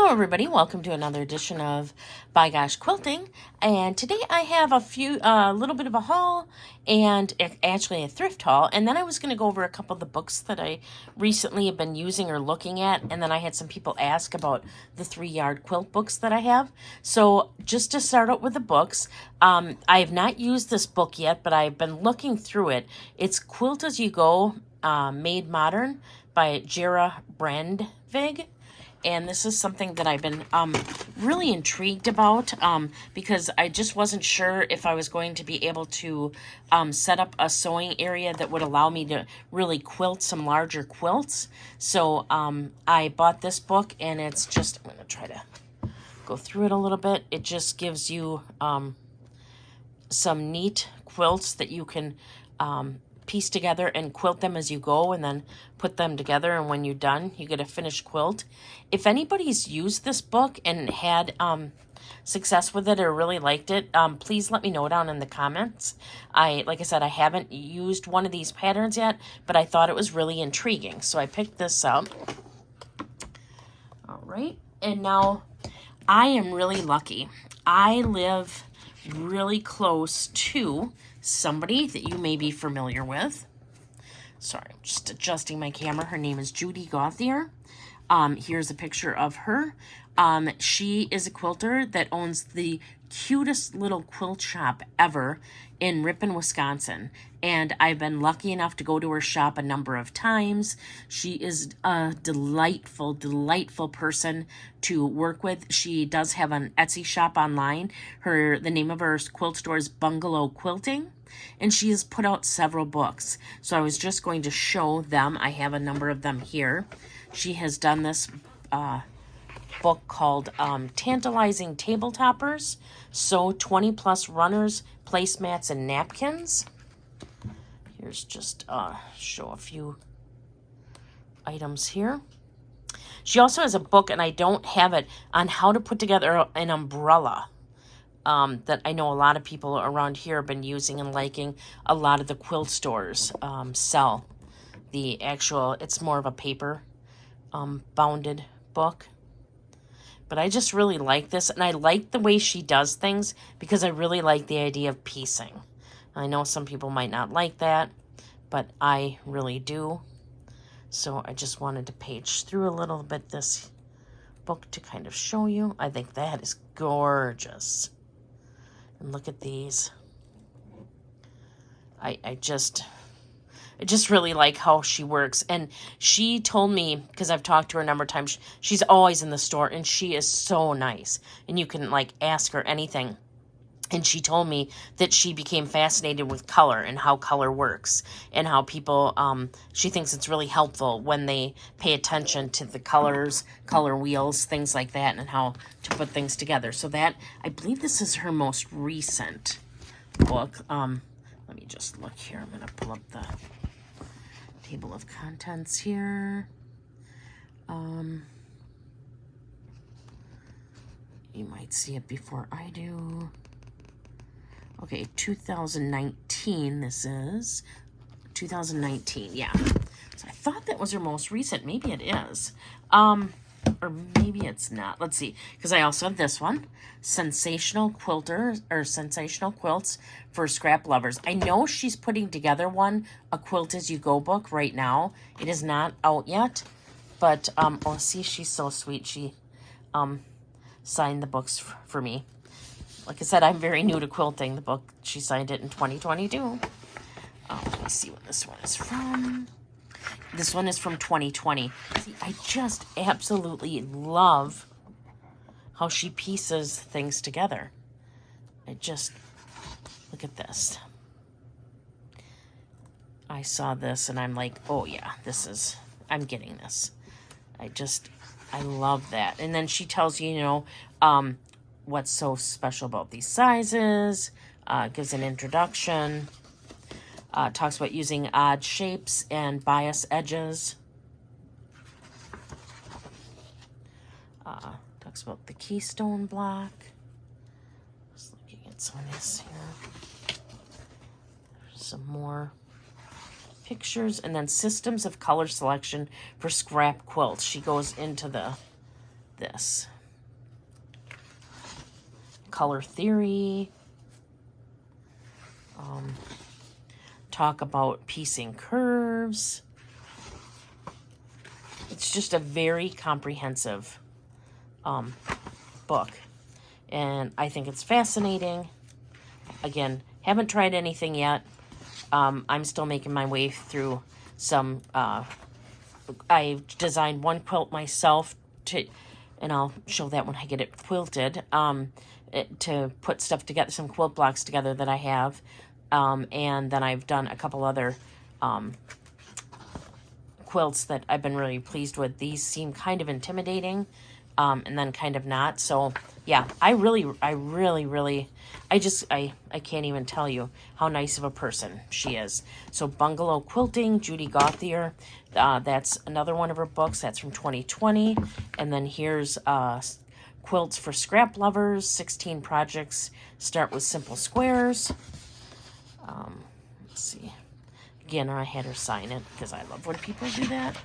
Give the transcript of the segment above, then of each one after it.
Hello everybody, welcome to another edition of By Gosh Quilting, and today I have a little bit of a haul and actually a thrift haul, and then I was going to go over a couple of the books that I recently have been using or looking at, and then I had some people ask about the 3-yard quilt books that I have. So just to start out with the books, I have not used this book yet, but I've been looking through it. It's Quilt As You Go, Made Modern by Jera Brandvig. And this is something that I've been really intrigued about because I just wasn't sure if I was going to be able to set up a sewing area that would allow me to really quilt some larger quilts. So I bought this book, and it's just, I'm going to try to go through it a little bit. It just gives you some neat quilts that you can piece together and quilt them as you go, and then put them together, and when you're done you get a finished quilt. If anybody's used this book and had success with it or really liked it, please let me know down in the comments. Like I said, I haven't used one of these patterns yet, but I thought it was really intriguing, so I picked this up. All right, and now I am really lucky. I live really close to somebody that you may be familiar with. Sorry, I'm just adjusting my camera. Her name is Judy Gothier. Here's a picture of her. She is a quilter that owns the cutest little quilt shop ever in Ripon, Wisconsin. And I've been lucky enough to go to her shop a number of times. She is a delightful, delightful person to work with. She does have an Etsy shop online. The name of her quilt store is Bungalow Quilting, and she has put out several books. So I was just going to show them. I have a number of them here. She has done this book called Tantalizing Table Toppers, Sew 20 Plus Runners, Placemats, and Napkins. Here's just show a few items here. She also has a book, and I don't have it, on how to put together an umbrella that I know a lot of people around here have been using and liking. A lot of the quilt stores sell the actual, it's more of a paper bounded book. But I just really like this, and I like the way she does things because I really like the idea of piecing. I know some people might not like that, but I really do. So I just wanted to page through a little bit this book to kind of show you. I think that is gorgeous. And look at these. I just really like how she works. And she told me, because I've talked to her a number of times, she's always in the store, and she is so nice. And you can, like, ask her anything. And she told me that she became fascinated with color and how color works, and how people, she thinks it's really helpful when they pay attention to the colors, color wheels, things like that, and how to put things together. So that, I believe this is her most recent book. Let me just look here. I'm going to pull up the table of contents here. You might see it before I do. Okay, 2019 this is. 2019, yeah. So I thought that was her most recent. Maybe it is. Or maybe it's not. Let's see. Because I also have this one. Sensational Quilters, or Sensational Quilts for Scrap Lovers. I know she's putting together a Quilt As You Go book right now. It is not out yet. But, oh, see, she's so sweet. She signed the books for me. Like I said, I'm very new to quilting. The book, she signed it in 2022. Let me see what this one is from. This one is from 2020. See, I just absolutely love how she pieces things together. Look at this. I saw this and I'm like, oh yeah, I'm getting this. I love that. And then she tells you, what's so special about these sizes, gives an introduction, talks about using odd shapes and bias edges, talks about the keystone block. Just looking at some of this here. There's some more pictures, and then systems of color selection for scrap quilts. She goes into this. color theory. Talk about piecing curves. It's just a very comprehensive book. And I think it's fascinating. Again, haven't tried anything yet. I'm still making my way through some, I designed one quilt myself and I'll show that when I get it quilted, to put stuff together, some quilt blocks together that I have. And then I've done a couple other quilts that I've been really pleased with. These seem kind of intimidating, and then kind of not. So yeah, I can't even tell you how nice of a person she is. So Bungalow Quilting, Judy Gothier, that's another one of her books. That's from 2020. And then here's Quilts for Scrap Lovers, 16 projects. Start with simple squares. Let's see. Again, I had her sign it because I love when people do that.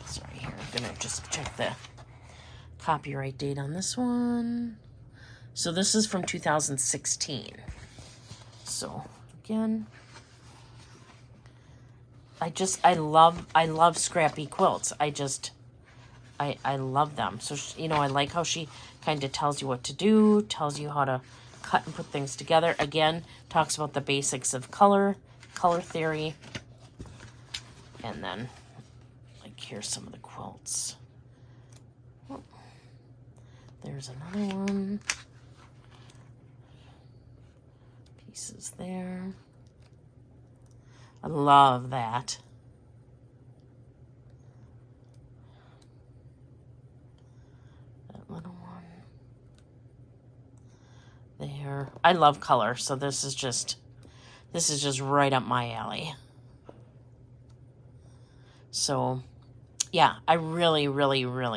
Sorry, here, I'm going to just check the copyright date on this one. So this is from 2016. So, again, I love scrappy quilts. I love them. So, you know, I like how she kind of tells you what to do, tells you how to cut and put things together. Again, talks about the basics of color theory. And then, like, here's some of the quilts. Oh, there's another one. Pieces there. I love that. That little one. There. I love color, so this is just right up my alley. So, yeah, I really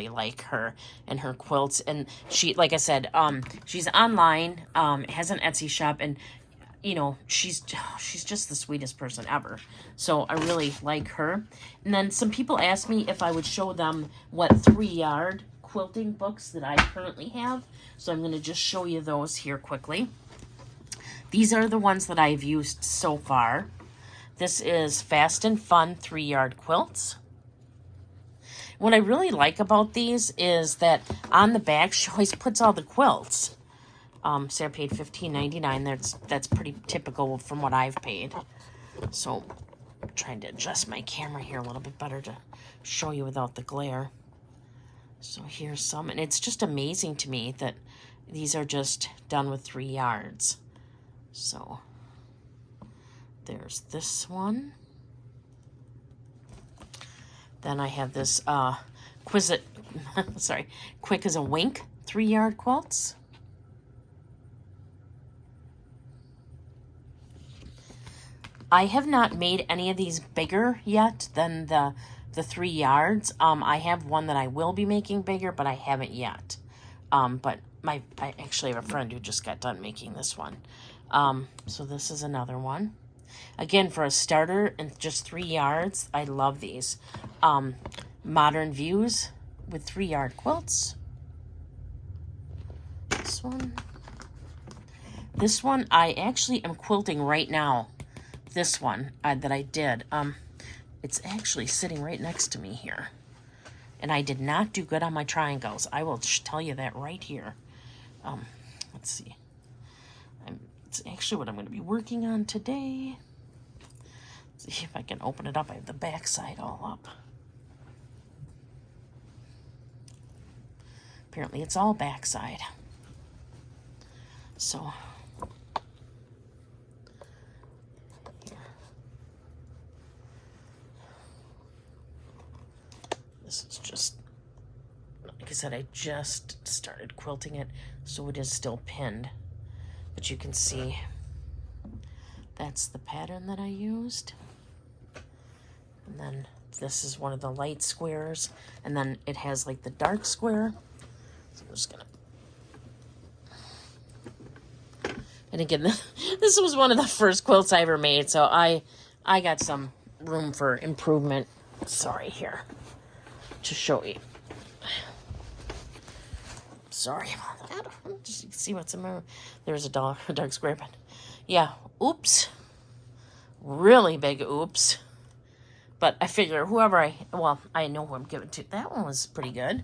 like her and her quilts. And she, like I said, she's online, has an Etsy shop, and you know, she's just the sweetest person ever. So I really like her. And then some people asked me if I would show them what 3-yard quilting books that I currently have. So I'm going to just show you those here quickly. These are the ones that I've used so far. This is Fast and Fun 3-yard quilts. What I really like about these is that on the back, she always puts all the quilts. Sarah paid $15.99. That's pretty typical from what I've paid. So I'm trying to adjust my camera here a little bit better to show you without the glare. So here's some, and it's just amazing to me that these are just done with 3 yards. So there's this one. Then I have this Quick as a Wink 3-yard quilts. I have not made any of these bigger yet than the 3 yards. I have one that I will be making bigger, but I haven't yet. But I actually have a friend who just got done making this one. So this is another one. Again, for a starter and just 3 yards, I love these. Modern Views with 3-yard quilts. This one. This one I actually am quilting right now. This one that I did. It's actually sitting right next to me here. And I did not do good on my triangles. I will tell you that right here. Let's see. It's actually what I'm going to be working on today. Let's see if I can open it up. I have the back side all up. Apparently it's all backside. So this is just, like I said, I just started quilting it, so it is still pinned. But you can see that's the pattern that I used. And then this is one of the light squares, and then it has like the dark square. So I'm just gonna, and again, this was one of the first quilts I ever made, so I got some room for improvement. Sorry, here to show you. Sorry about that. Just see what's in there. There's a dark square, but yeah, oops. Really big oops. But I figure I know who I'm giving to. That one was pretty good.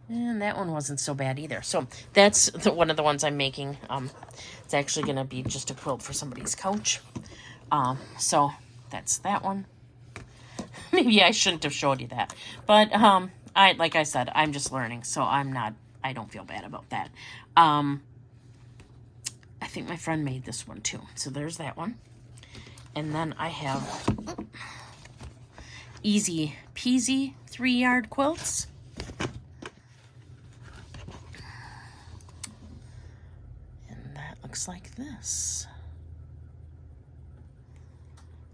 And that one wasn't so bad either. So that's one of the ones I'm making. It's actually going to be just a quilt for somebody's couch. So that's that one. Maybe I shouldn't have showed you that. But like I said, I'm just learning. So I don't feel bad about that. I think my friend made this one too. So there's that one. And then I have Easy Peasy 3-yard quilts. And that looks like this.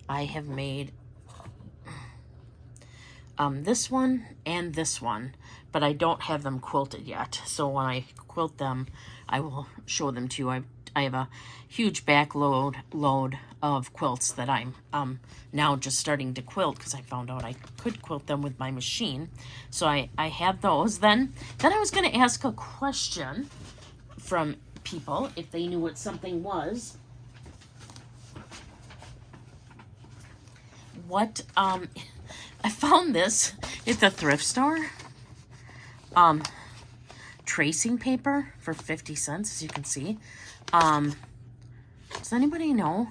I have made this one and this one, but I don't have them quilted yet. So when I quilt them, I will show them to you. I have a huge load of quilts that I'm now just starting to quilt because I found out I could quilt them with my machine. So I have those. Then I was going to ask a question from people if they knew what something was. I found this at the thrift store. Tracing paper for 50 cents, as you can see. Does anybody know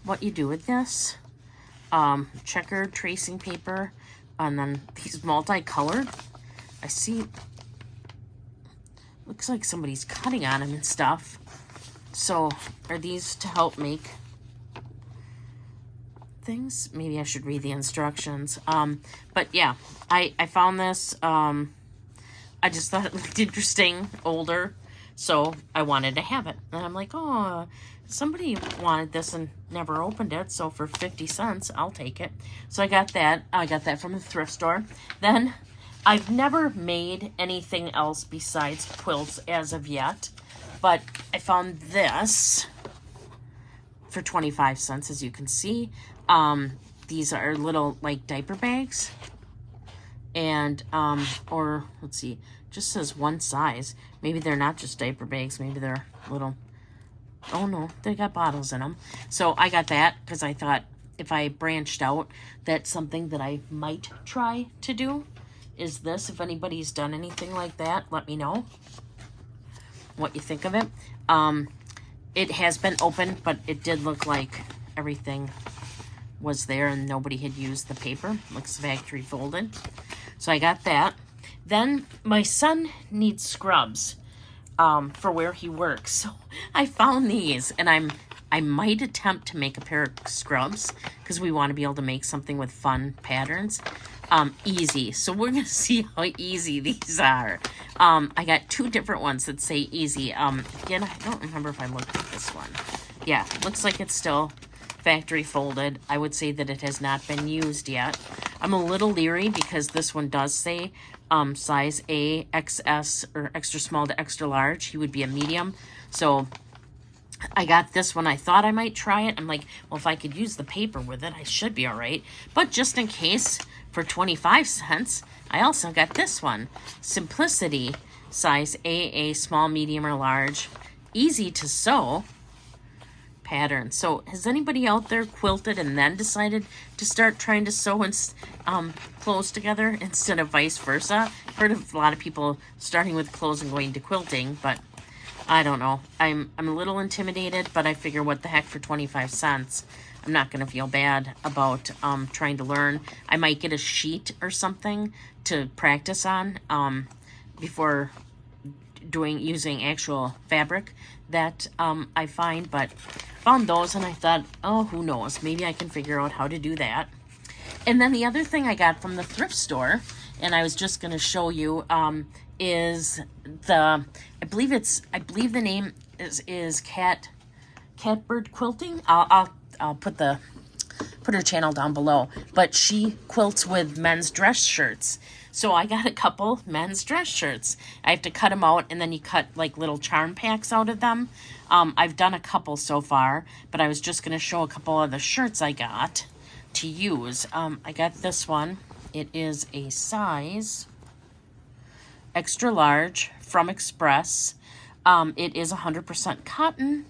what you do with this? Checkered tracing paper, and then these multicolored. I see, looks like somebody's cutting on them and stuff. So are these to help make things? Maybe I should read the instructions. But yeah, I found this. I just thought it looked interesting, older, so I wanted to have it. And I'm like, oh, somebody wanted this and never opened it, so for 50 cents, I'll take it. So I got that. I got that from the thrift store. Then I've never made anything else besides quilts as of yet, but I found this for 25 cents, as you can see. These are little, like, diaper bags. And, or, let's see, just says one size. Maybe they're not just diaper bags. Maybe they're little, oh no, they got bottles in them. So I got that because I thought if I branched out, that's something that I might try to do, is this. If anybody's done anything like that, let me know what you think of it. It has been opened, but it did look like everything was there and nobody had used the paper. Looks factory folded. So I got that. Then my son needs scrubs for where he works. So I found these, and I might attempt to make a pair of scrubs because we want to be able to make something with fun patterns. Easy. So we're going to see how easy these are. I got two different ones that say easy. Again, I don't remember if I looked at this one. Yeah, looks like it's still factory folded. I would say that it has not been used yet. I'm a little leery because this one does say size A, XS, or extra small to extra large. He would be a medium. So I got this one. I thought I might try it. I'm like, well, if I could use the paper with it, I should be all right. But just in case, for 25 cents, I also got this one. Simplicity, size AA, small, medium, or large. Easy to sew pattern. So has anybody out there quilted and then decided to start trying to sew and clothes together instead of vice versa? I've heard of a lot of people starting with clothes and going to quilting, but I don't know. I'm a little intimidated, but I figure what the heck, for 25 cents. I'm not going to feel bad about trying to learn. I might get a sheet or something to practice on before using actual fabric that I find, but found those and I thought, oh, who knows, maybe I can figure out how to do that. And then the other thing I got from the thrift store, and I was just going to show you, is I believe the name is Catbird Quilting. I'll put her channel down below, but she quilts with men's dress shirts. So I got a couple men's dress shirts. I have to cut them out, and then you cut like little charm packs out of them. I've done a couple so far, but I was just going to show a couple of the shirts I got to use. I got this one. It is a size extra large from Express. It is 100% cotton.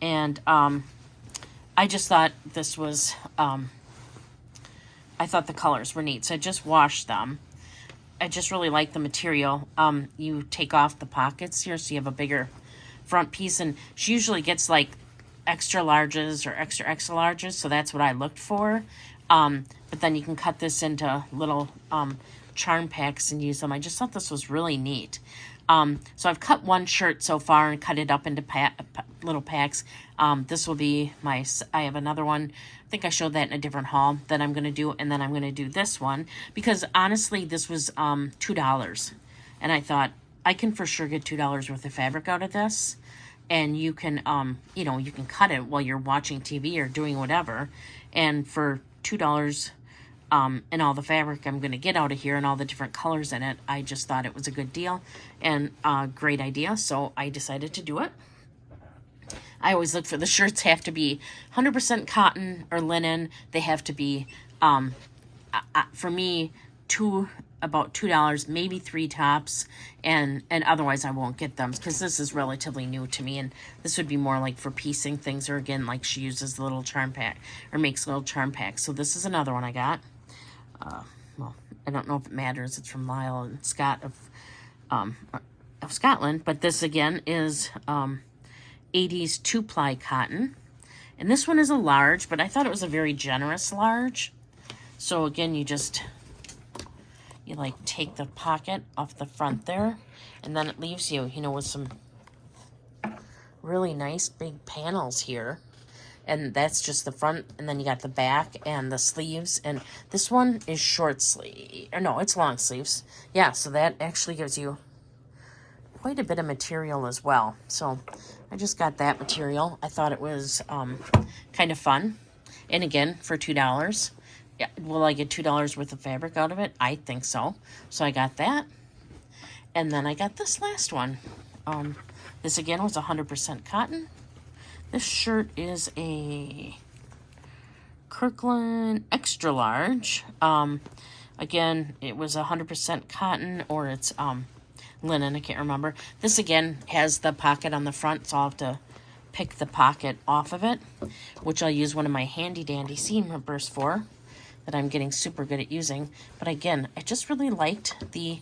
And I just thought this was, I thought the colors were neat. So I just washed them. I just really like the material. You take off the pockets here so you have a bigger front piece. And she usually gets like extra larges or extra larges. So that's what I looked for. But then you can cut this into little charm packs and use them. I just thought this was really neat. So I've cut one shirt so far and cut it up into little packs. This will be I have another one. I think I showed that in a different haul that I'm going to do. And then I'm going to do this one because honestly, this was $2. And I thought I can for sure get $2 worth of fabric out of this. And you can, you know, you can cut it while you're watching TV or doing whatever. And for $2, and all the fabric I'm going to get out of here and all the different colors in it, I just thought it was a good deal and a great idea. So I decided to do it. I always look for the shirts have to be 100% cotton or linen. They have to be, for me, about $2, maybe 3 tops, and otherwise I won't get them because this is relatively new to me, and this would be more like for piecing things, or again, like she uses the little charm pack or makes little charm packs. So this is another one I got. Well, I don't know if it matters. It's from Lyle and Scott of Scotland, but this again is 80s 2-ply cotton, and this one is a large, but I thought it was a very generous large. So again, you like take the pocket off the front there, and then it leaves you, you know, with some really nice big panels here. And that's just the front, and then you got the back and the sleeves. And this one is short sleeve, or no, it's long sleeves. Yeah, so that actually gives you quite a bit of material as well. So I just got that material. I thought it was kind of fun. And again, for $2. Yeah, will I get $2 worth of fabric out of it? I think so. So I got that. And then I got this last one. This again was 100% cotton. This shirt is a Kirkland extra large. Again, it was 100% cotton, or it's linen, I can't remember. This again has the pocket on the front, so I'll have to pick the pocket off of it, which I'll use one of my handy dandy seam rippers for, that I'm getting super good at using. But again, I just really liked the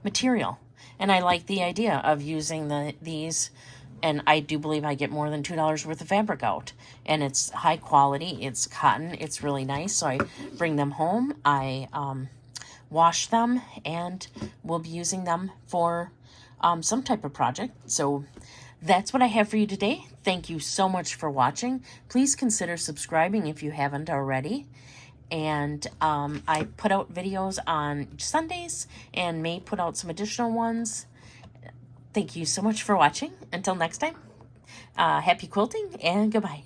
material, and I like the idea of using these. And I do believe I get more than $2 worth of fabric out. And it's high quality. It's cotton. It's really nice. So I bring them home. I wash them. And we'll be using them for some type of project. So that's what I have for you today. Thank you so much for watching. Please consider subscribing if you haven't already. And I put out videos on Sundays and may put out some additional ones. Thank you so much for watching. Until next time, happy quilting and goodbye.